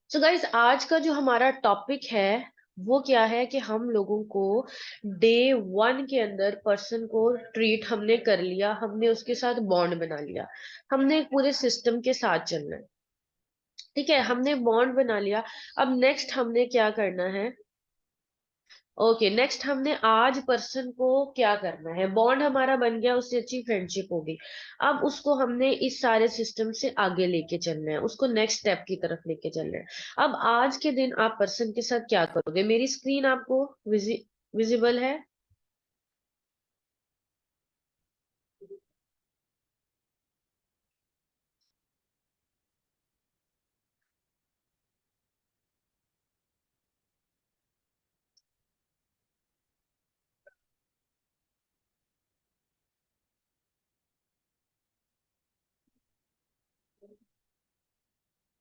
So guys आज का जो हमारा टॉपिक है वो क्या है कि हम लोगों को डे 1 के अंदर पर्सन को ट्रीट हमने कर लिया, हमने उसके साथ बॉन्ड बना लिया, हमने एक पूरे सिस्टम के साथ चलना है। ठीक है, हमने बॉन्ड बना लिया। अब नेक्स्ट हमने क्या करना है? ओके, नेक्स्ट हमने आज पर्सन को क्या करना है? बॉन्ड हमारा बन गया, उससे अच्छी फ्रेंडशिप होगी। अब उसको हमने इस सारे सिस्टम से आगे लेके चलना है, उसको नेक्स्ट स्टेप की तरफ लेके चलना है। अब आज के दिन आप पर्सन के साथ क्या करोगे? मेरी स्क्रीन आपको विजिबल है?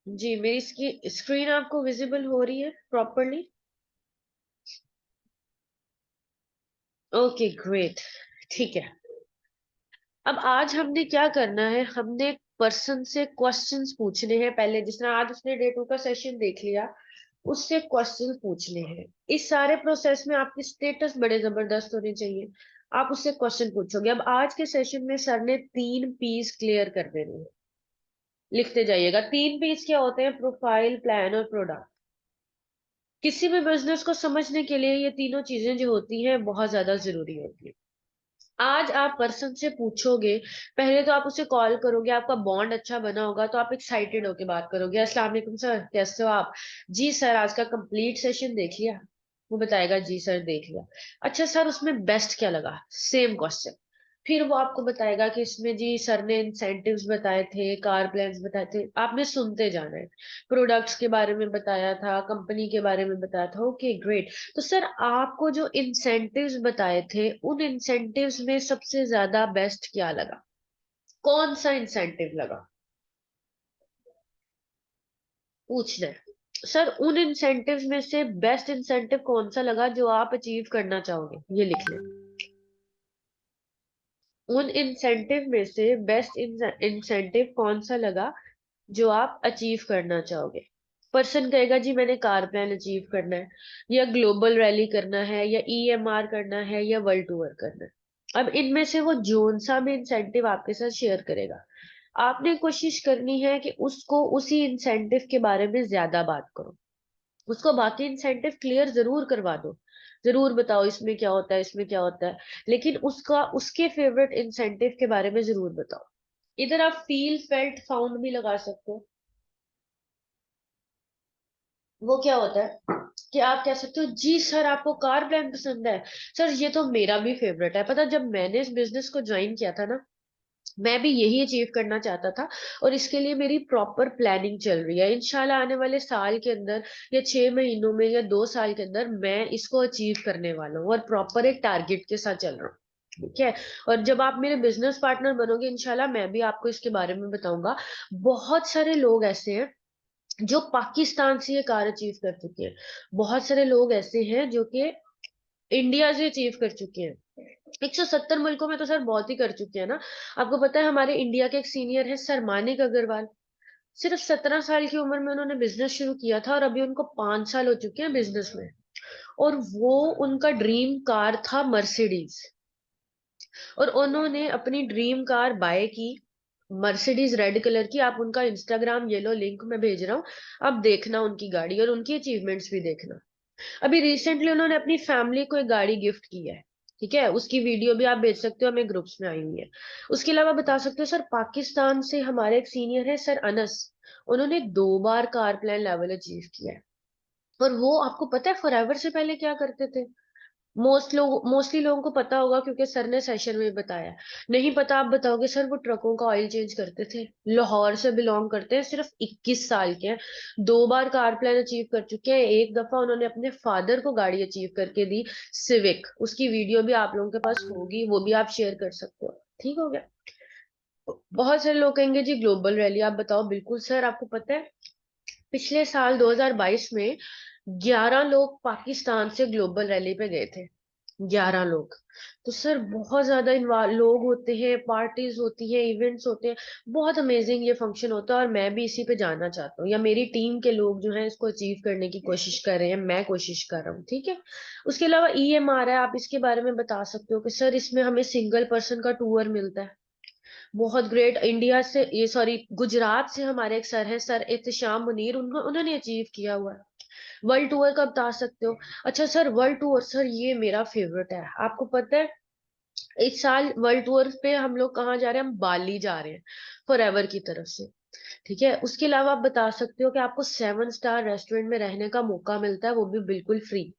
जी, मेरी स्क्रीन आपको विजिबल हो रही है प्रॉपरली? Okay, great. ठीक है। अब आज हमने क्या करना है? हमने पर्सन से क्वेश्चंस पूछने हैं। पहले जिस तरह आज उसने डे 2 का सेशन देख लिया, उससे क्वेश्चन पूछने हैं। इस सारे प्रोसेस में आपकी स्टेटस बड़े जबरदस्त होने चाहिए। आप उससे क्वेश्चन पूछोगे। अब आज के सेशन में सर ने 3 पीस क्लियर कर देने हैं। लिखते जाइएगा। 3 पीस क्या होते हैं? प्रोफाइल, प्लान और प्रोडक्ट। किसी भी बिजनेस को समझने के लिए ये तीनों चीजें जो होती हैं बहुत ज्यादा जरूरी होती है। आज आप पर्सन से पूछोगे, पहले तो आप उसे कॉल करोगे, आपका बॉन्ड अच्छा बना होगा तो आप एक्साइटेड होके बात करोगे। अस्सलाम वालेकुम सर, कैसे हो आप? जी सर, आज का कंप्लीट सेशन देख लिया? वो बताएगा जी सर देख लिया। अच्छा सर, उसमें बेस्ट क्या लगा? Same question. फिर वो आपको बताएगा कि इसमें जी सर ने इंसेंटिव्स बताए थे, कार प्लान्स बताए थे। आपने सुनते जाना है। प्रोडक्ट्स के बारे में बताया था, कंपनी के बारे में बताया था। Okay great. तो सर आपको जो इंसेंटिव्स बताए थे, उन इंसेंटिव्स में सबसे ज्यादा बेस्ट क्या लगा? कौन सा इंसेंटिव लगा? पूछना है। सर उन इंसेंटिव्स में से बेस्ट इंसेंटिव कौन सा लगा जो आप अचीव करना चाहोगे? ये लिख लें। उन इंसेंटिव में से बेस्ट इंसेंटिव कौन सा लगा जो आप अचीव करना चाहोगे? पर्सन कहेगा जी मैंने कार प्लान अचीव करना है, या ग्लोबल रैली करना है, या ईएमआर करना है, या वर्ल्ड टूर करना है। अब इनमें से वो जोन सा भी इंसेंटिव आपके साथ शेयर करेगा। आपने कोशिश करनी है कि उसको उसी इंसेंटिव के बारे में ज्यादा बात करो। उसको बाकी इंसेंटिव क्लियर जरूर करवा दो। जरूर बताओ इसमें क्या होता है, इसमें क्या होता है, लेकिन उसका उसके फेवरेट इंसेंटिव के बारे में जरूर बताओ। इधर आप फील फेल्ट फाउंड भी लगा सकते हो। वो क्या होता है कि आप कह सकते हो जी सर आपको कार प्लान पसंद है। सर ये तो मेरा भी फेवरेट है। पता जब मैंने इस बिजनेस को ज्वाइन किया था ना, मैं भी यही अचीव करना चाहता था। और इसके लिए मेरी प्रॉपर प्लानिंग चल रही है। इंशाल्लाह आने वाले साल के अंदर, या 6 महीनों में, या 2 साल के अंदर मैं इसको अचीव करने वाला हूँ, और प्रॉपर एक टारगेट के साथ चल रहा हूँ। ठीक है। और जब आप मेरे बिजनेस पार्टनर बनोगे, इंशाल्लाह मैं भी आपको इसके बारे में बताऊंगा। बहुत सारे लोग ऐसे हैं जो पाकिस्तान से ये कार अचीव कर चुके हैं। बहुत सारे लोग ऐसे हैं जो कि इंडिया से अचीव कर चुके हैं। 170 मुल्कों में तो सर बहुत ही कर चुके हैं ना। आपको पता है हमारे इंडिया के एक सीनियर है सर मानिक अग्रवाल। सिर्फ 17 साल की उम्र में उन्होंने बिजनेस शुरू किया था, और अभी उनको 5 साल हो चुके हैं बिजनेस में। और वो, उनका ड्रीम कार था मर्सिडीज। और उन्होंने अपनी ड्रीम कार बाय की, मर्सिडीज रेड कलर की। आप उनका इंस्टाग्राम ये लो, लिंक मैं भेज रहा हूँ। आप देखना उनकी गाड़ी और उनकी अचीवमेंट्स भी देखना। अभी रिसेंटली उन्होंने अपनी फैमिली को एक गाड़ी गिफ्ट की है। ठीक है, उसकी वीडियो भी आप भेज सकते हो, हमें ग्रुप्स में आई हुई है। उसके अलावा बता सकते हो सर, पाकिस्तान से हमारे एक सीनियर है सर अनस। उन्होंने 2 बार कार प्लान लेवल अचीव किया है। और वो, आपको पता है फॉरएवर से पहले क्या करते थे? मोस्टली लोगों को पता होगा क्योंकि सर ने सेशन में बताया। नहीं पता, आप बताओगे सर वो ट्रकों का ऑयल चेंज करते थे। लाहौर से बिलोंग करते हैं, सिर्फ 21 साल के हैं। 2 बार कार प्लान अचीव कर चुके हैं। एक दफा उन्होंने अपने फादर को गाड़ी अचीव करके दी, सिविक। उसकी वीडियो भी आप लोगों के पास होगी, वो भी आप शेयर कर सकते हो। ठीक हो गया। बहुत सारे लोग कहेंगे जी ग्लोबल रैली आप बताओ। बिल्कुल सर, आपको पता है पिछले साल 2022 में 11 लोग पाकिस्तान से ग्लोबल रैली पे गए थे। 11 लोग। तो सर बहुत ज्यादा लोग होते हैं, पार्टीज होती है, इवेंट्स होते हैं। बहुत अमेजिंग ये फंक्शन होता है और मैं भी इसी पे जाना चाहता हूँ, या मेरी टीम के लोग जो हैं इसको अचीव करने की कोशिश कर रहे हैं, मैं कोशिश कर रहा हूँ, ठीक है। उसके अलावा EMR है, आप इसके बारे में बता सकते हो कि सर इसमें हमें सिंगल पर्सन का टूर मिलता है। बहुत ग्रेट। इंडिया से, ये सॉरी, गुजरात से हमारे एक सर है, सर एहतेशाम मुनीर, उन्होंने अचीव किया हुआ है। वर्ल्ड टूर का बता सकते हो। अच्छा सर, वर्ल्ड टूर, सर ये मेरा फेवरेट है। आपको पता है इस साल वर्ल्ड टूर पे हम लोग कहाँ जा रहे हैं? हम बाली जा रहे हैं, फॉर की तरफ से। ठीक है। उसके अलावा आप बता सकते हो कि आपको 7 स्टार रेस्टोरेंट में रहने का मौका मिलता है, वो भी बिल्कुल फ्री।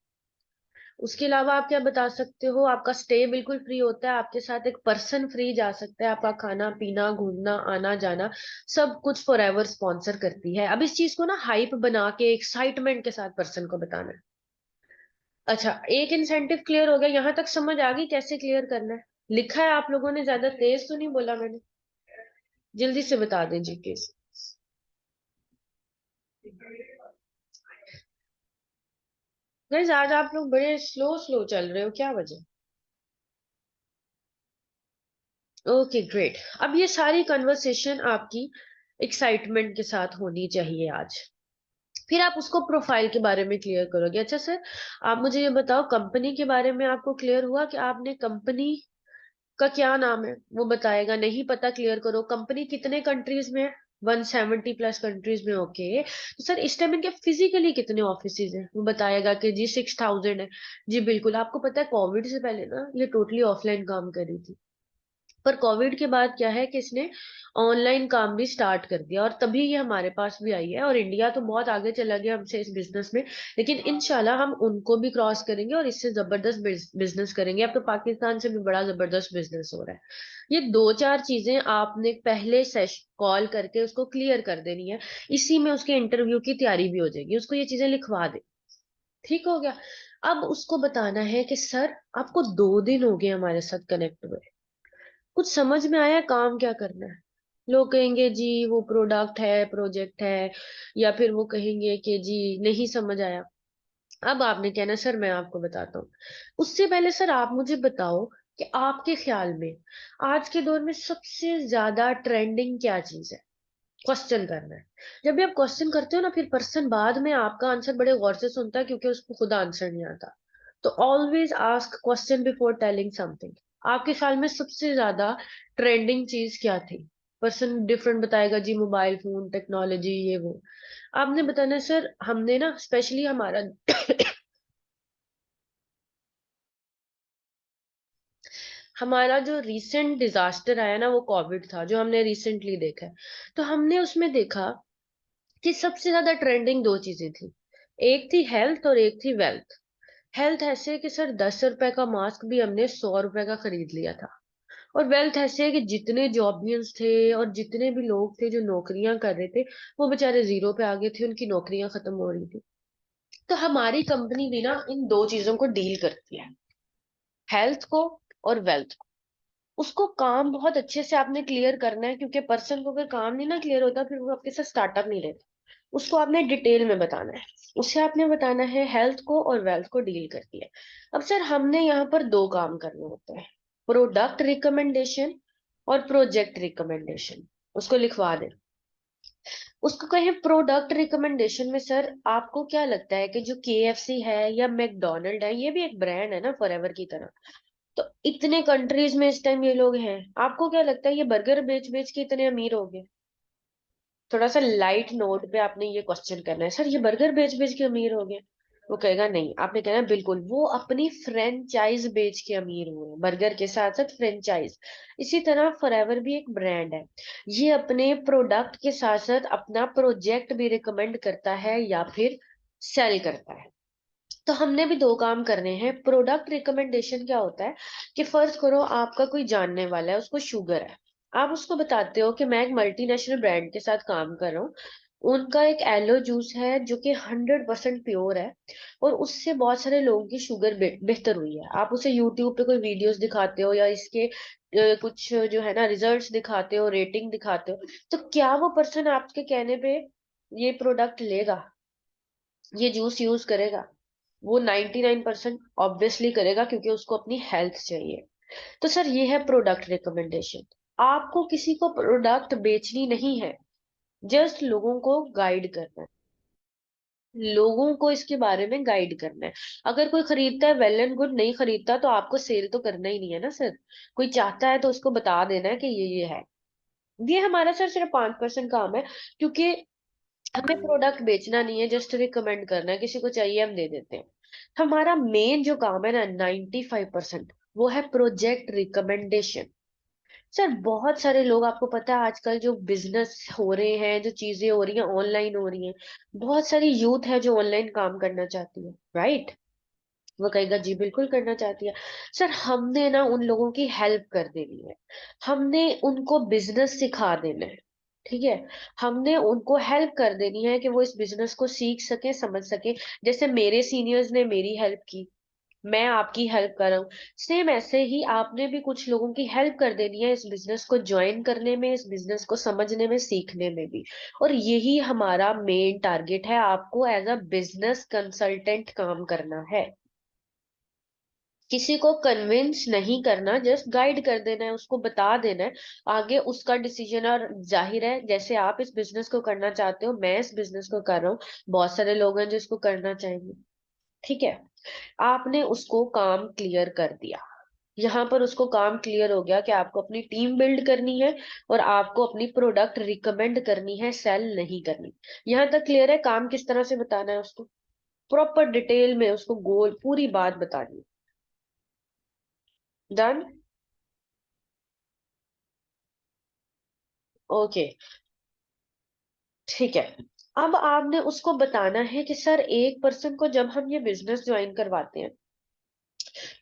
उसके अलावा आप क्या बता सकते हो? आपका स्टे बिल्कुल फ्री होता है, आपके साथ एक पर्सन फ्री जा सकता है, आपका खाना पीना घूमना आना जाना सब कुछ फॉर स्पॉन्सर करती है। अब इस चीज को ना हाइप बना के एक्साइटमेंट के साथ पर्सन को बताना है। अच्छा, एक इंसेंटिव क्लियर हो गया। यहाँ तक समझ आ गई कैसे क्लियर करना है? लिखा है आप लोगों ने? ज्यादा तेज तो नहीं बोला मैंने? जल्दी से बता दीजिए केस। गाइस आज आप लोग बड़े स्लो स्लो चल रहे हो, क्या वजह? Okay great. अब ये सारी कन्वर्सेशन आपकी एक्साइटमेंट के साथ होनी चाहिए आज। फिर आप उसको प्रोफाइल के बारे में क्लियर करोगे। अच्छा सर, आप मुझे ये बताओ, कंपनी के बारे में आपको क्लियर हुआ कि आपने कंपनी का क्या नाम है वो बताएगा? नहीं पता, क्लियर करो। कंपनी कितने कंट्रीज में है? 170+ कंट्रीज में। ओके, तो सर इस टाइम इनके फिजिकली कितने ऑफिसेज हैं वो बताएगा कि जी 6000 है। जी बिल्कुल। आपको पता है कोविड से पहले ना ये टोटली ऑफलाइन काम कर रही थी, पर कोविड के बाद क्या है कि इसने ऑनलाइन काम भी स्टार्ट कर दिया और तभी ये हमारे पास भी आई है। और इंडिया तो बहुत आगे चला गया हमसे इस बिजनेस में, लेकिन इंशाल्लाह हम उनको भी क्रॉस करेंगे और इससे जबरदस्त बिजनेस करेंगे। अब तो पाकिस्तान से भी बड़ा जबरदस्त बिजनेस हो रहा है। ये दो चार चीजें आपने पहले सेश कॉल करके उसको क्लियर कर देनी है। इसी में उसके इंटरव्यू की तैयारी भी हो जाएगी, उसको ये चीजें लिखवा दे। ठीक हो गया। अब उसको बताना है कि सर आपको 2 दिन हो गए हमारे साथ कनेक्ट हुए, कुछ समझ में आया काम क्या करना है? लोग कहेंगे जी वो प्रोडक्ट है, प्रोजेक्ट है, या फिर वो कहेंगे कि जी नहीं समझ आया। अब आपने कहना सर मैं आपको बताता हूँ। उससे पहले सर आप मुझे बताओ कि आपके ख्याल में आज के दौर में सबसे ज्यादा ट्रेंडिंग क्या चीज है? क्वेश्चन करना है। जब भी आप क्वेश्चन करते हो ना, फिर पर्सन बाद में आपका आंसर बड़े गौर से सुनता है क्योंकि उसको खुद आंसर नहीं आता। तो always ask question before telling something. आपके ख्याल में सबसे ज्यादा ट्रेंडिंग चीज क्या थी? पर्सन डिफरेंट बताएगा जी, मोबाइल फोन, टेक्नोलॉजी, ये वो। आपने बताना है, सर हमने ना स्पेशली हमारा हमारा जो रीसेंट डिजास्टर आया ना वो कोविड था, जो हमने रिसेंटली देखा है। तो हमने उसमें देखा कि सबसे ज्यादा ट्रेंडिंग दो चीजें थी। एक थी हेल्थ और एक थी वेल्थ। हेल्थ ऐसे कि सर 10 रुपए का मास्क भी हमने 100 रुपए का खरीद लिया था। और वेल्थ ऐसे है कि जितने जॉबियंस थे और जितने भी लोग थे जो नौकरियां कर रहे थे, वो बेचारे जीरो पे आ गए थे, उनकी नौकरियां खत्म हो रही थी। तो हमारी कंपनी भी ना इन दो चीजों को डील करती है, हेल्थ को और वेल्थ को। उसको काम बहुत अच्छे से आपने क्लियर करना है, क्योंकि पर्सन को अगर काम नहीं ना क्लियर होता फिर वो आपके साथ स्टार्टअप नहीं लेता। उसको आपने डिटेल में बताना है। उसे आपने बताना है हेल्थ को और वेल्थ को डील करती है। अब सर हमने यहाँ पर दो काम करने होते हैं, प्रोडक्ट रिकमेंडेशन और प्रोजेक्ट रिकमेंडेशन। उसको लिखवा दे। उसको कहें प्रोडक्ट रिकमेंडेशन में सर आपको क्या लगता है कि जो KFC है या मैकडोनल्ड है, ये भी एक ब्रांड है ना फॉरएवर की तरह। तो इतने कंट्रीज में इस टाइम ये लोग हैं, आपको क्या लगता है ये बर्गर बेच बेच के इतने अमीर हो गए? थोड़ा सा लाइट नोट पे आपने ये क्वेश्चन करना है, सर ये बर्गर बेच बेच के अमीर हो गए? वो कहेगा नहीं। आपने कहना है बिल्कुल, वो अपनी फ्रेंचाइज बेच के अमीर हुए हैं, बर्गर के साथ साथ फ्रेंचाइज। इसी तरह फॉरएवर भी एक ब्रांड है, ये अपने प्रोडक्ट के साथ साथ अपना प्रोजेक्ट भी रिकमेंड करता है या फिर सेल करता है। तो हमने भी दो काम करने हैं। प्रोडक्ट रिकमेंडेशन क्या होता है कि फर्ज करो आपका कोई जानने वाला है, उसको शुगर है। आप उसको बताते हो कि मैं एक मल्टीनेशनल ब्रांड के साथ काम कर रहा हूँ, उनका एक एलो जूस है जो कि 100% प्योर है, और उससे बहुत सारे लोगों की शुगर बेहतर हुई है। आप उसे यूट्यूब पे कोई वीडियोस दिखाते हो या इसके कुछ जो है ना रिजल्ट्स दिखाते हो, रेटिंग दिखाते हो, तो क्या वो पर्सन आपके कहने पे ये प्रोडक्ट लेगा, ये जूस यूज करेगा? वो 99% ऑब्वियसली करेगा क्योंकि उसको अपनी हेल्थ चाहिए। तो सर ये है प्रोडक्ट रिकमेंडेशन। आपको किसी को प्रोडक्ट बेचनी नहीं है, जस्ट लोगों को गाइड करना है, लोगों को इसके बारे में गाइड करना है। अगर कोई खरीदता है वेल एंड गुड, नहीं खरीदता तो आपको सेल तो करना ही नहीं है ना सर। कोई चाहता है तो उसको बता देना है कि ये है। ये हमारा सर सिर्फ 5% काम है, क्योंकि हमें प्रोडक्ट बेचना नहीं है, जस्ट रिकमेंड करना है, किसी को चाहिए हम दे देते हैं। हमारा मेन जो काम है ना 95%, वो है प्रोजेक्ट रिकमेंडेशन। सर बहुत सारे लोग, आपको पता है आजकल जो बिजनेस हो रहे हैं, जो चीजें हो रही हैं ऑनलाइन हो रही हैं, बहुत सारी यूथ है जो ऑनलाइन काम करना चाहती है, राइट? वो कहेगा जी बिल्कुल करना चाहती है। सर हमने ना उन लोगों की हेल्प कर देनी है, हमने उनको बिजनेस सिखा देना है, ठीक है? हमने उनको हेल्प कर देनी है कि वो इस बिजनेस को सीख सके, समझ सके। जैसे मेरे सीनियर्स ने मेरी हेल्प की, मैं आपकी हेल्प कर रहा हूँ, सेम ऐसे ही आपने भी कुछ लोगों की हेल्प कर देनी है इस बिजनेस को ज्वाइन करने में, इस बिजनेस को समझने में, सीखने में भी। और यही हमारा मेन टारगेट है, आपको एज अ बिजनेस कंसल्टेंट काम करना है। किसी को कन्विंस नहीं करना, जस्ट गाइड कर देना है, उसको बता देना है, आगे उसका डिसीजन। और जाहिर है जैसे आप इस बिजनेस को करना चाहते हो, मैं इस बिजनेस को कर रहा हूँ, बहुत सारे लोग हैं जो इसको करना चाहेंगे, ठीक है? आपने उसको काम क्लियर कर दिया, यहाँ पर उसको काम क्लियर हो गया कि आपको अपनी टीम बिल्ड करनी है और आपको अपनी प्रोडक्ट रिकमेंड करनी है, सेल नहीं करनी। यहाँ तक क्लियर है? काम किस तरह से बताना है उसको, प्रॉपर डिटेल में उसको गोल पूरी बात बतानी है। डन? ओके, ठीक है। अब आपने उसको बताना है कि सर एक पर्सन को जब हम ये बिजनेस ज्वाइन करवाते हैं,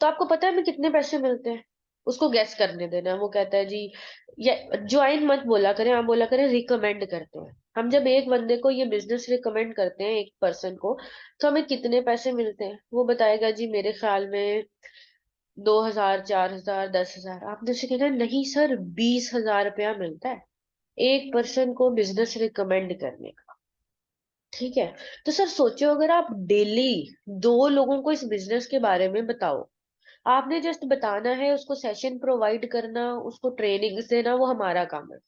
तो आपको पता है हमें कितने पैसे मिलते हैं? उसको गैस करने देना है। वो कहता है जी, या ज्वाइन मत बोला करें, आप बोला करें रिकमेंड करते हैं। हम जब एक बंदे को ये बिजनेस रिकमेंड करते हैं, एक पर्सन को, तो हमें कितने पैसे मिलते हैं? वो बताएगा जी मेरे ख्याल में 2,000, 4,000, 10,000। आपने से कहना नहीं सर, 20,000 रुपया मिलता है एक पर्सन को बिजनेस रिकमेंड करने का, ठीक है? तो सर सोचो, अगर आप डेली 2 लोगों को इस बिजनेस के बारे में बताओ, आपने जस्ट बताना है, उसको सेशन प्रोवाइड करना, उसको ट्रेनिंग देना, वो हमारा काम है।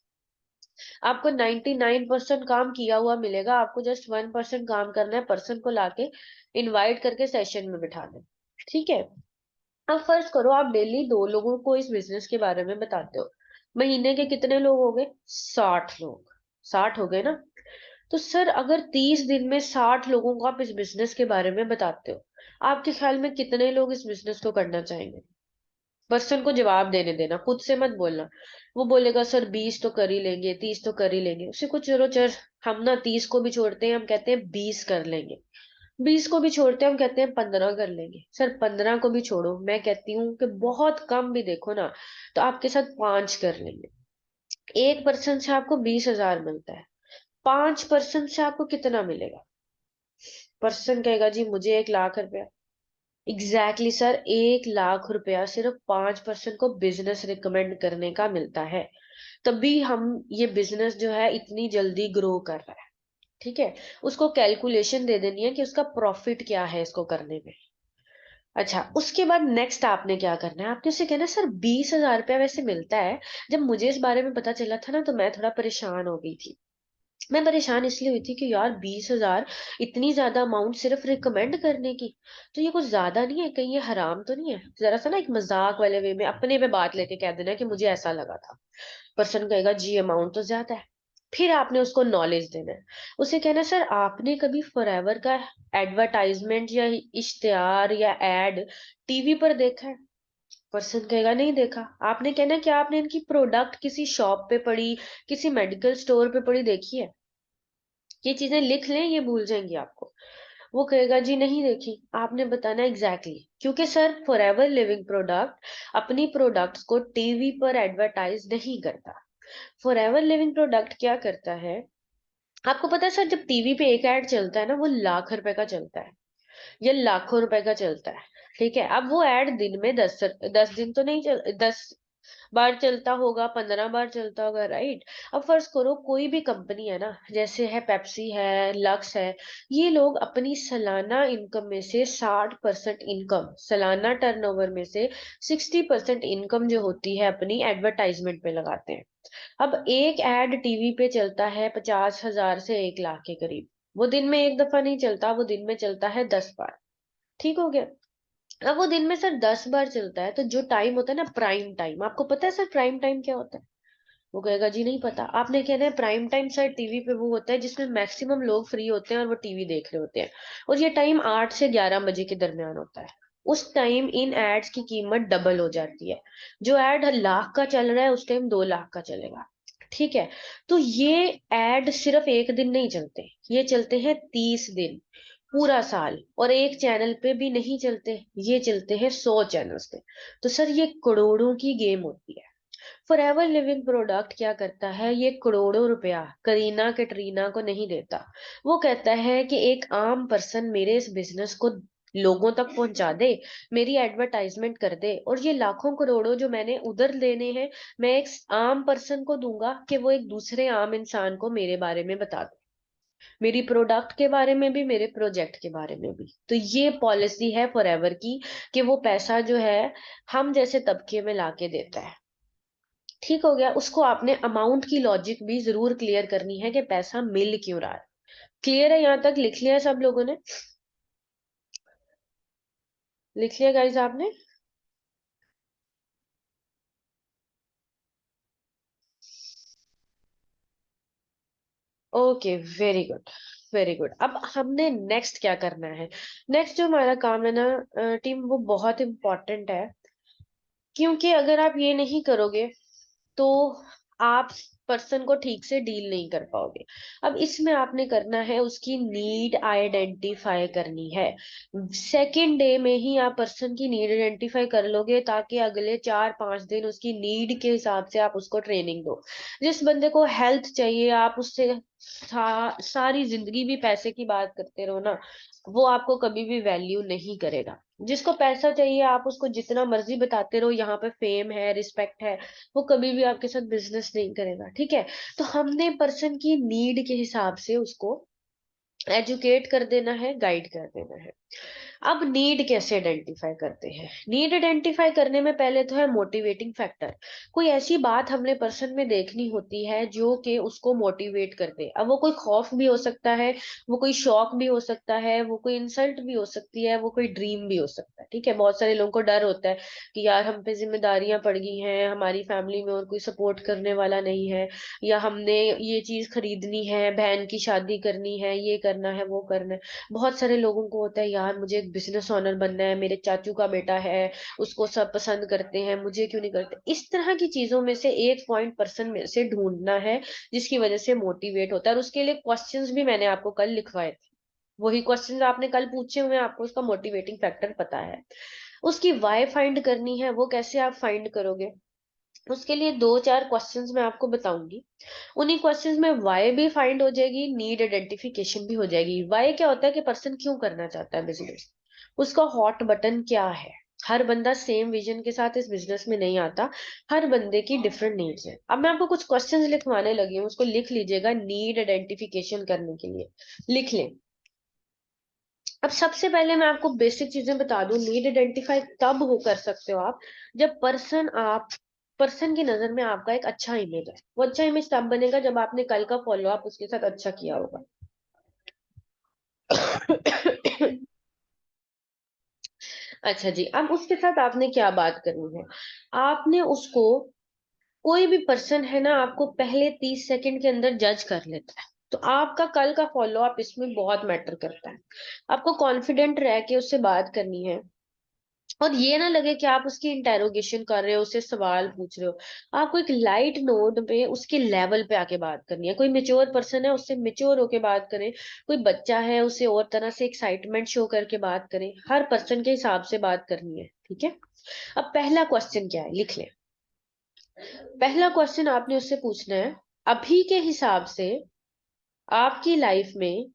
आपको 99% काम किया हुआ मिलेगा, आपको जस्ट 1% काम करना है, पर्सन को लाके इनवाइट करके सेशन में बिठा दें, ठीक है? अब फर्ज करो आप डेली 2 लोगों को इस बिजनेस के बारे में बताते हो, महीने के कितने लोग हो गए? 60 लोग। 60 हो गए ना? तो सर अगर 30 दिन में 60 लोगों को आप इस बिजनेस के बारे में बताते हो, आपके ख्याल में कितने लोग इस बिजनेस को करना चाहेंगे? पर्सन को जवाब देने देना, खुद से मत बोलना। वो बोलेगा सर 20 तो कर ही लेंगे, 30 तो कर ही लेंगे। उसे कुछ चलो चल, हम ना 30 को भी छोड़ते हैं, हम कहते हैं 20 कर लेंगे। 20 को भी छोड़ते हैं, हम कहते हैं 15 कर लेंगे। सर 15 को भी छोड़ो, मैं कहती हूँ कि बहुत कम भी देखो ना, तो आपके साथ 5 कर लेंगे। एक पर्सन से आपको 20,000 मिलता है, 5% से आपको कितना मिलेगा? पर्सन कहेगा जी मुझे 1 लाख रुपया। एग्जैक्टली सर, 1 लाख रुपया सिर्फ 5% को बिजनेस रिकमेंड करने का मिलता है। तभी हम ये बिजनेस जो है इतनी जल्दी ग्रो कर रहा है, ठीक है? उसको कैलकुलेशन दे देनी है कि उसका प्रॉफिट क्या है इसको करने में। अच्छा, उसके बाद नेक्स्ट आपने क्या करना है? आपने उसे कहना है, सर 20,000 रुपया वैसे मिलता है। जब मुझे इस बारे में पता चला था ना, तो मैं थोड़ा परेशान हो गई थी। मैं परेशान इसलिए हुई थी कि यार 20,000, इतनी ज्यादा अमाउंट सिर्फ रिकमेंड करने की, तो ये कुछ ज्यादा नहीं है? कहीं ये हराम तो नहीं है? जरा सा ना एक मजाक वाले वे में अपने पे बात लेके कह देना कि मुझे ऐसा लगा था। पर्सन कहेगा जी अमाउंट तो ज्यादा है। फिर आपने उसको नॉलेज देना है। उसे कहना है, सर आपने कभी फॉरएवर का एडवर्टाइजमेंट या इश्तेहार या एड टीवी पर देखा है? पर्सन कहेगा नहीं देखा। आपने कहना है, क्या आपने इनकी प्रोडक्ट किसी शॉप पे पड़ी, किसी मेडिकल स्टोर पे पड़ी देखी है? ये चीजें लिख लें, ये भूल जाएंगी आपको। वो कहेगा जी नहीं देखी। आपने बताना एग्जैक्टली क्योंकि सर फॉरएवर लिविंग प्रोडक्ट अपनी प्रोडक्ट्स को टीवी पर एडवर्टाइज नहीं करता। फॉरएवर लिविंग प्रोडक्ट क्या करता है? आपको पता है सर, जब टीवी पे एक ऐड चलता है ना, वो लाख रुपए का चलता है या लाखों रुपए का चलता है, ठीक है? अब वो ऐड दिन में 10 10 दिन तो नहीं चल, 10 बार चलता होगा, 15 बार चलता होगा, राइट? अब फर्ज करो कोई भी कंपनी है ना, जैसे है पेप्सी है, लक्स है, ये लोग अपनी सालाना इनकम में से 60% इनकम, सालाना टर्नओवर में से 60% इनकम जो होती है अपनी एडवर्टाइजमेंट पे लगाते हैं। अब एक एड टीवी पे चलता है 50,000 से 1 लाख के करीब। वो दिन में एक दफा नहीं चलता, वो दिन में चलता है 10 बार। ठीक हो गया? अब वो दिन में सर 10 बार चलता है, तो जो टाइम होता है ना प्राइम टाइम, आपको पता है सर प्राइम टाइम क्या होता है? वो कहेगा जी नहीं पता। आपने कहना है प्राइम टाइम सर टीवी पे वो होता है जिसमें मैक्सिमम लोग फ्री होते हैं और वो टीवी देख रहे होते हैं, और ये टाइम 8 से 11 बजे के दरमियान होता है। उस टाइम इन एड्स की कीमत डबल हो जाती है। जो एड लाख का चल रहा है उस टाइम 2 लाख का चलेगा। ठीक है? तो ये एड सिर्फ एक दिन नहीं चलते, ये चलते हैं 30 दिन, पूरा साल। और एक चैनल पे भी नहीं चलते, ये चलते हैं 100 चैनल्स पे। तो सर ये करोड़ों की गेम होती है। फॉरएवर लिविंग प्रोडक्ट क्या करता है, ये करोड़ों रुपया करीना कैटरीना को नहीं देता। वो कहता है कि एक आम पर्सन मेरे इस बिजनेस को लोगों तक पहुंचा दे, मेरी एडवर्टाइजमेंट कर दे, और ये लाखों करोड़ों जो मैंने उधर देने हैं, मैं एक आम पर्सन को दूंगा कि वो एक दूसरे आम इंसान को मेरे बारे में बता दे, मेरी प्रोडक्ट के बारे में भी, मेरे प्रोजेक्ट के बारे में भी। तो ये पॉलिसी है फॉरएवर की, कि वो पैसा जो है हम जैसे तबके में लाके देता है। ठीक हो गया? उसको आपने अमाउंट की लॉजिक भी जरूर क्लियर करनी है कि पैसा मिल क्यों रहा है। क्लियर है? यहाँ तक लिख लिया है सब लोगों ने? लिख लिया गाइस आपने? Okay, very good, very good. अब हमने नेक्स्ट क्या करना है? नेक्स्ट जो हमारा काम है ना टीम, वो बहुत इंपॉर्टेंट है, क्योंकि अगर आप ये नहीं करोगे तो आप पर्सन को ठीक से डील नहीं कर पाओगे। अब इसमें आपने करना है, उसकी नीड आइडेंटिफाई करनी है। सेकेंड डे में ही आप पर्सन की नीड आइडेंटिफाई कर लोगे, ताकि अगले 4-5 दिन उसकी नीड के हिसाब से आप उसको ट्रेनिंग दो। जिस बंदे को हेल्थ चाहिए, आप उससे सारी जिंदगी भी पैसे की बात करते रहो ना, वो आपको कभी भी वैल्यू नहीं करेगा। जिसको पैसा चाहिए, आप उसको जितना मर्जी बताते रहो यहाँ पे फेम है, रिस्पेक्ट है, वो कभी भी आपके साथ बिजनेस नहीं करेगा। ठीक है? तो हमने पर्सन की नीड के हिसाब से उसको एजुकेट कर देना है, गाइड कर देना है। अब नीड कैसे आइडेंटिफाई करते हैं? नीड आइडेंटिफाई करने में पहले तो है मोटिवेटिंग फैक्टर। कोई ऐसी बात हमने पर्सन में देखनी होती है जो कि उसको मोटिवेट कर दे। अब वो कोई खौफ भी हो सकता है, वो कोई शौक भी हो सकता है, वो कोई इंसल्ट भी हो सकती है, वो कोई ड्रीम भी हो सकता है। ठीक है? बहुत सारे लोगों को डर होता है कि यार हम पे जिम्मेदारियां पड़ गई हैं, हमारी फैमिली में और कोई सपोर्ट करने वाला नहीं है, या हमने ये चीज खरीदनी है, बहन की शादी करनी है, ये करना है, वो करना है। बहुत सारे लोगों को होता है यार मुझे एक बिजनेस ओनर बनना है, मेरे चाचू का बेटा है, उसको सब पसंद करते हैं, मुझे क्यों नहीं करते। इस तरह की चीजों में से एक पॉइंट पर्सन में से ढूंढना है जिसकी वजह से मोटिवेट होता है। और उसके लिए क्वेश्चंस भी मैंने आपको कल लिखवाए थे, वही क्वेश्चंस आपने कल पूछे हुए हैं, आपको उसका मोटिवेटिंग फैक्टर पता है। उसकी वाई फाइंड करनी है, वो कैसे आप फाइंड करोगे? उसके लिए 2-4 क्वेश्चंस मैं आपको बताऊंगी। उन्हीं क्वेश्चंस में वाई भी फाइंड हो जाएगी, नीड आइडेंटिफिकेशन भी हो जाएगी। वाई क्या होता है कि पर्सन क्यों करना चाहता है बिजनेस, उसका हॉट बटन क्या है। हर बंदा सेम विजन के साथ इस बिजनेस में नहीं आता, हर बंदे की डिफरेंट नीड्स है। अब मैं आपको कुछ क्वेश्चंस लिखवाने लगी हूँ, उसको लिख लीजिएगा नीड आइडेंटिफिकेशन करने के लिए। लिख लें। अब सबसे पहले मैं आपको बेसिक चीजें बता दूं, नीड आइडेंटिफाई तब हो कर सकते हो आप, जब पर्सन की नजर में आपका एक अच्छा इमेज है। वो अच्छा इमेज तब बनेगा जब आपने कल का फॉलो अप उसके साथ अच्छा किया होगा। अच्छा जी, अब उसके साथ आपने क्या बात करनी है? आपने उसको, कोई भी पर्सन है ना आपको पहले 30 सेकंड के अंदर जज कर लेता है। तो आपका कल का फॉलो अप इसमें बहुत मैटर करता है। आपको कॉन्फिडेंट रह के उससे बात करनी है, और ये ना लगे कि आप उसकी इंटेरोगेशन कर रहे हो, उससे सवाल पूछ रहे हो। आपको एक लाइट नोट पे उसके लेवल पे आके बात करनी है। कोई मेच्योर पर्सन है, उससे मेच्योर होके बात करें। कोई बच्चा है, उसे और तरह से एक्साइटमेंट शो करके बात करें। हर पर्सन के हिसाब से बात करनी है। ठीक है? अब पहला क्वेश्चन क्या है, लिख ले। पहला क्वेश्चन आपने उससे पूछना है, अभी के हिसाब से आपकी लाइफ में,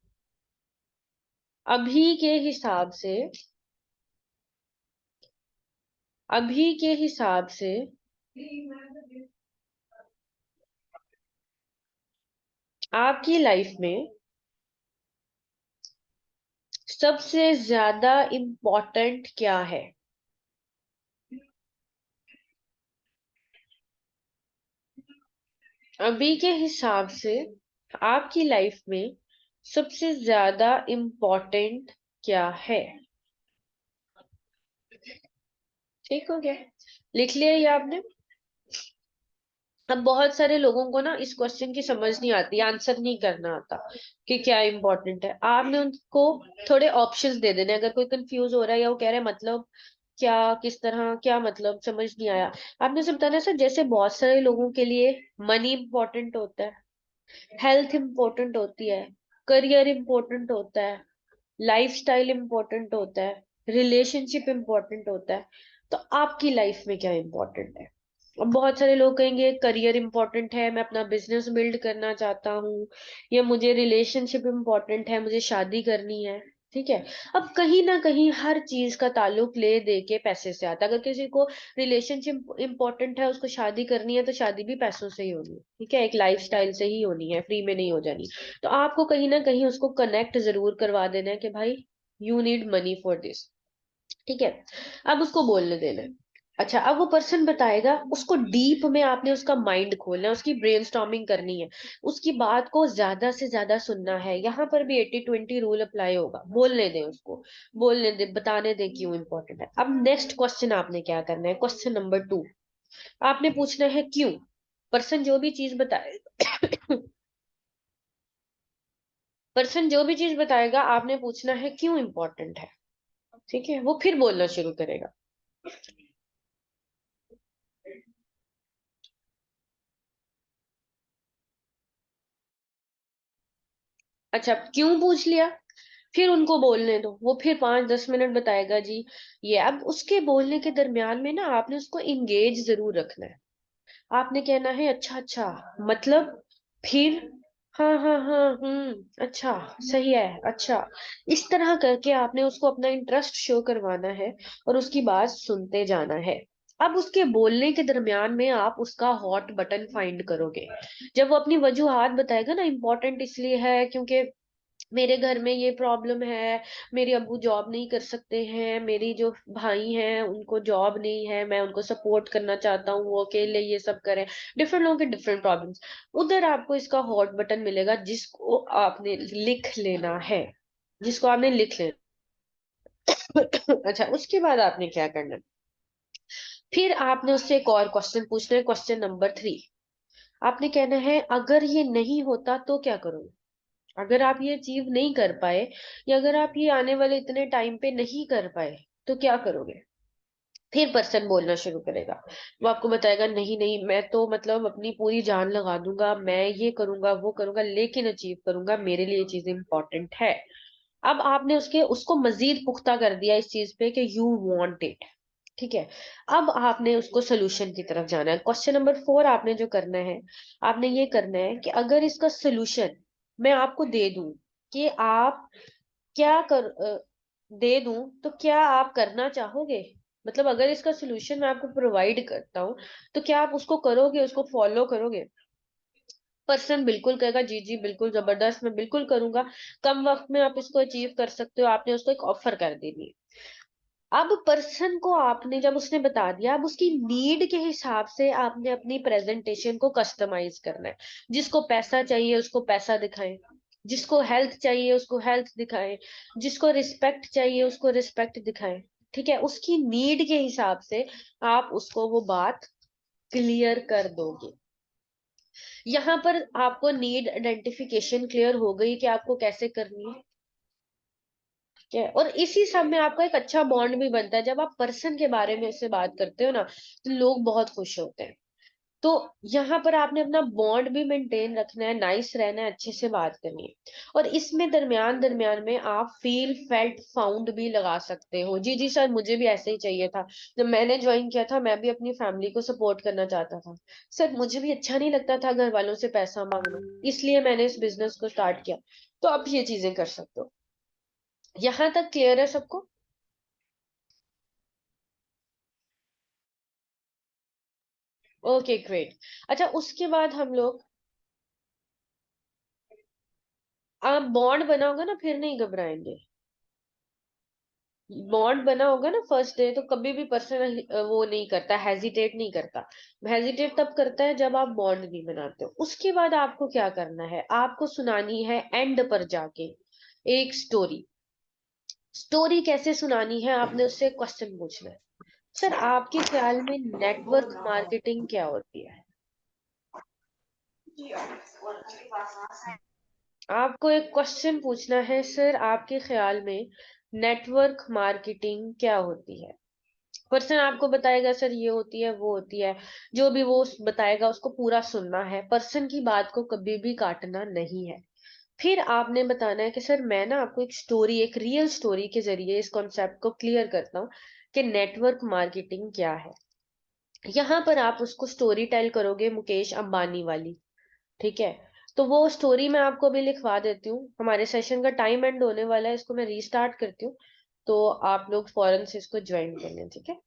अभी के हिसाब से, अभी के हिसाब से आपकी लाइफ में सबसे ज्यादा इम्पोर्टेंट क्या है? अभी के हिसाब से आपकी लाइफ में सबसे ज्यादा इम्पोर्टेंट क्या है? ठीक हो गया? लिख लिया ये आपने? अब बहुत सारे लोगों को ना इस क्वेश्चन की समझ नहीं आती, आंसर नहीं करना आता कि क्या इम्पोर्टेंट है। आपने उनको थोड़े ऑप्शंस दे देने, अगर कोई कंफ्यूज हो रहा है या वो कह रहा है मतलब क्या, किस तरह, क्या मतलब समझ नहीं आया, आपने उसे बताना सर जैसे बहुत सारे लोगों के लिए मनी इम्पोर्टेंट होता है, हेल्थ इम्पोर्टेंट होती है, करियर इम्पोर्टेंट होता है, लाइफस्टाइल इम्पोर्टेंट होता है, रिलेशनशिप इम्पोर्टेंट होता है, तो आपकी लाइफ में क्या इम्पोर्टेंट है? अब बहुत सारे लोग कहेंगे करियर इम्पोर्टेंट है, मैं अपना बिजनेस बिल्ड करना चाहता हूँ, या मुझे रिलेशनशिप इम्पोर्टेंट है, मुझे शादी करनी है। ठीक है। अब कहीं ना कहीं हर चीज का ताल्लुक ले दे के पैसे से आता है। अगर किसी को रिलेशनशिप इम्पोर्टेंट है, उसको शादी करनी है, तो शादी भी पैसों से ही होनी है। ठीक है, एक लाइफस्टाइल से ही होनी है, फ्री में नहीं हो जानी। तो आपको कहीं ना कहीं उसको कनेक्ट जरूर करवा देना है कि भाई you need money for this. ठीक है। अब उसको बोलने देना है। अच्छा, अब वो पर्सन बताएगा, उसको डीप में आपने उसका माइंड खोलना है, उसकी ब्रेनस्टॉर्मिंग करनी है, उसकी बात को ज्यादा से ज्यादा सुनना है। यहाँ पर भी 80-20 रूल अप्लाई होगा। बोलने दें उसको, बोलने दे, बताने दें क्यों इंपॉर्टेंट है। अब नेक्स्ट क्वेश्चन आपने क्या करना है, क्वेश्चन नंबर 2, आपने पूछना है क्यों। पर्सन जो भी चीज बताए पर्सन जो भी चीज बताएगा आपने पूछना है क्यों इंपॉर्टेंट है। ठीक है, वो फिर बोलना शुरू करेगा। अच्छा, क्यों पूछ लिया, फिर उनको बोलने दो, वो फिर 5-10 मिनट बताएगा जी। ये अब उसके बोलने के दरमियान में ना आपने उसको इंगेज जरूर रखना है। आपने कहना है अच्छा अच्छा, मतलब, फिर, हाँ हाँ हाँ, अच्छा, सही है, अच्छा। इस तरह करके आपने उसको अपना इंटरेस्ट शो करवाना है और उसकी बात सुनते जाना है। अब उसके बोलने के दरमियान में आप उसका हॉट बटन फाइंड करोगे। जब वो अपनी वजूहात बताएगा ना, इम्पोर्टेंट इसलिए है क्योंकि मेरे घर में ये प्रॉब्लम है, मेरे अब्बू जॉब नहीं कर सकते हैं, मेरी जो भाई हैं उनको जॉब नहीं है, मैं उनको सपोर्ट करना चाहता हूँ, वो अकेले ये सब करें। डिफरेंट लोगों के डिफरेंट प्रॉब्लम्स। उधर आपको इसका हॉट बटन मिलेगा, जिसको आपने लिख लेना है, जिसको आपने लिख लेना। अच्छा, उसके बाद आपने क्या करना है, फिर आपने उससे एक और क्वेश्चन पूछना है, क्वेश्चन नंबर 3। आपने कहना है अगर ये नहीं होता तो क्या करोगे। अगर आप ये अचीव नहीं कर पाए, या अगर आप ये आने वाले इतने टाइम पे नहीं कर पाए, तो क्या करोगे। फिर पर्सन बोलना शुरू करेगा। वो आपको बताएगा नहीं नहीं, मैं तो मतलब अपनी पूरी जान लगा दूंगा, मैं ये करूंगा वो करूंगा, लेकिन अचीव करूंगा, मेरे लिए ये चीज इंपॉर्टेंट है। अब आपने उसको मजीद पुख्ता कर दिया इस चीज पे कि यू वांट इट। ठीक है। अब आपने उसको सोल्यूशन की तरफ जाना है। क्वेश्चन नंबर 4 आपने जो करना है, आपने ये करना है कि अगर इसका सोल्यूशन मैं आपको दे दूं, कि आप क्या दे दूं, तो क्या आप करना चाहोगे। मतलब अगर इसका सोल्यूशन मैं आपको प्रोवाइड करता हूँ, तो क्या आप उसको करोगे, उसको फॉलो करोगे। पर्सन बिल्कुल कहेगा जी जी बिल्कुल, जबरदस्त, मैं बिल्कुल करूंगा। कम वक्त में आप इसको अचीव कर सकते हो। आपने उसको एक ऑफर कर देनी है। अब पर्सन को आपने जब उसने बता दिया, अब उसकी नीड के हिसाब से आपने अपनी प्रेजेंटेशन को कस्टमाइज करना है। जिसको पैसा चाहिए उसको पैसा दिखाएं, जिसको हेल्थ चाहिए उसको हेल्थ दिखाएं, जिसको रिस्पेक्ट चाहिए उसको रिस्पेक्ट दिखाएं। ठीक है, उसकी नीड के हिसाब से आप उसको वो बात क्लियर कर दोगे। यहाँ पर आपको नीड आइडेंटिफिकेशन क्लियर हो गई कि आपको कैसे करनी है। ठीक है, और इसी सब में आपका एक अच्छा बॉन्ड भी बनता है। जब आप पर्सन के बारे में उससे बात करते हो ना, तो लोग बहुत खुश होते हैं। तो यहाँ पर आपने अपना बॉन्ड भी मेंटेन रखना है, नाइस रहना है, अच्छे से बात करनी है। और इसमें दरमियान दरमियान में आप फील फेल्ट फाउंड भी लगा सकते हो। जी जी सर, मुझे भी ऐसे ही चाहिए था। जब मैंने ज्वाइन किया था, मैं भी अपनी फैमिली को सपोर्ट करना चाहता था। सर मुझे भी अच्छा नहीं लगता था घर वालों से पैसा मांगना, इसलिए मैंने इस बिजनेस को स्टार्ट किया। तो आप ये चीजें कर सकते हो। यहाँ तक क्लियर है सबको? Okay great. अच्छा उसके बाद हम लोग, आप बॉन्ड बना होगा ना फिर नहीं घबराएंगे। बॉन्ड बना होगा ना फर्स्ट डे, तो कभी भी पर्सन वो नहीं करता, हेजिटेट नहीं करता। हेजिटेट तब करता है जब आप बॉन्ड नहीं बनाते हो। उसके बाद आपको क्या करना है, आपको सुनानी है एंड पर जाके एक स्टोरी। स्टोरी कैसे सुनानी है, आपने उससे क्वेश्चन पूछना है, सर आपके ख्याल में नेटवर्क मार्केटिंग क्या होती है। आपको एक क्वेश्चन पूछना है, सर आपके ख्याल में नेटवर्क मार्केटिंग क्या होती है। पर्सन आपको बताएगा सर ये होती है वो होती है, जो भी वो बताएगा उसको पूरा सुनना है, पर्सन की बात को कभी भी काटना नहीं है। फिर आपने बताना है कि सर मैं ना आपको एक स्टोरी, एक रियल स्टोरी के जरिए इस कॉन्सेप्ट को क्लियर करता हूँ कि नेटवर्क मार्केटिंग क्या है। यहाँ पर आप उसको स्टोरी टेल करोगे मुकेश अंबानी वाली, ठीक है। तो वो स्टोरी मैं आपको अभी लिखवा देती हूँ, हमारे सेशन का टाइम एंड होने वाला है, इसको मैं रीस्टार्ट करती हूँ, तो आप लोग फौरन से इसको ज्वाइन कर लें, ठीक है।